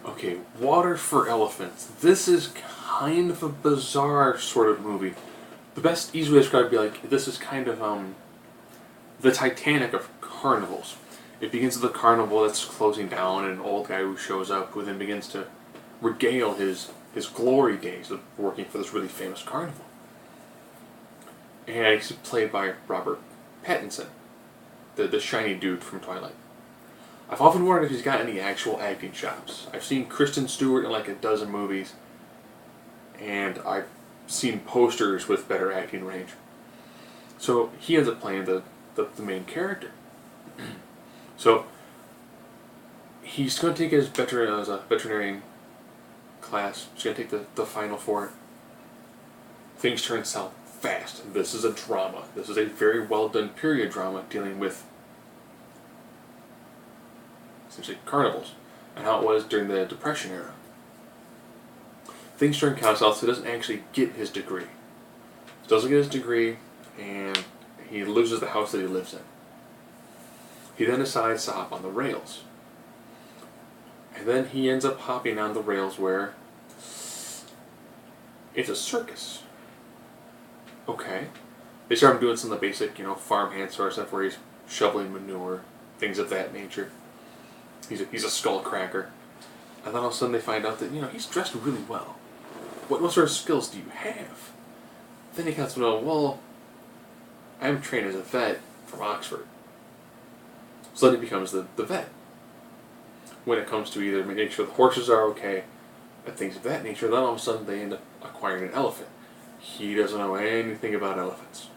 Okay, Water for Elephants. This is kind of a bizarre sort of movie. The best easy way to describe it would be like, this is kind of the Titanic of carnivals. It begins with a carnival that's closing down, and an old guy who shows up who then begins to regale his glory days of working for this really famous carnival. And he's played by Robert Pattinson, the shiny dude from Twilight. I've often wondered if he's got any actual acting chops. I've seen Kristen Stewart in like a dozen movies, and I've seen posters with better acting range. So he ends up playing the main character. So he's going to take his veterinarian class. He's going to take the final for it. Things turn south fast. This is a drama. This is a very well done period drama dealing with essentially carnivals and how it was during the Depression era. Things turn kind of south, so he doesn't actually get his degree. He doesn't get his degree, and he loses the house that he lives in. He then decides to hop on the rails. And then he ends up hopping on the rails where it's a circus. Okay. They start him doing some of the basic, farmhand sort of stuff where he's shoveling manure, things of that nature. He's a skull cracker. And then all of a sudden they find out that, he's dressed really well. What sort of skills do you have? Then he comes to know, well, I'm trained as a vet from Oxford. So then he becomes the vet. When it comes to either making sure the horses are okay, and things of that nature, then all of a sudden they end up acquiring an elephant. He doesn't know anything about elephants.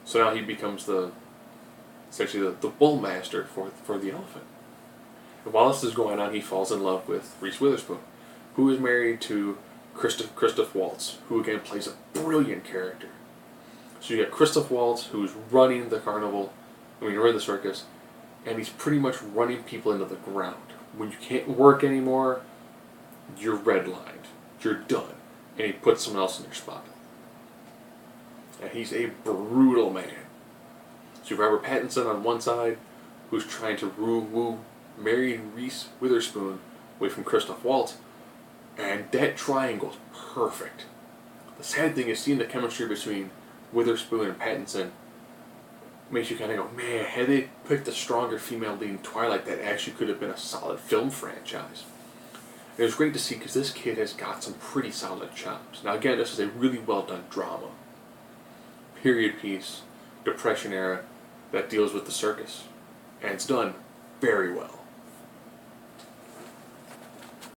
So now he becomes essentially the bull master for the elephant. And while this is going on, he falls in love with Reese Witherspoon, who is married to Christoph Waltz, who again plays a brilliant character. So you got Christoph Waltz, who's running the carnival, running the circus, and he's pretty much running people into the ground. When you can't work anymore, you're redlined. You're done. And he puts someone else in your spot. And he's a brutal man. So you have Robert Pattinson on one side, who's trying to woo married Reese Witherspoon away from Christoph Waltz, and that triangle's perfect. The sad thing is seeing the chemistry between Witherspoon and Pattinson makes you kind of go, man, had they picked a stronger female lead in Twilight, that actually could have been a solid film franchise. It was great to see because this kid has got some pretty solid chops. Now again, this is a really well done drama. Period piece, Depression era, that deals with the circus. And it's done very well.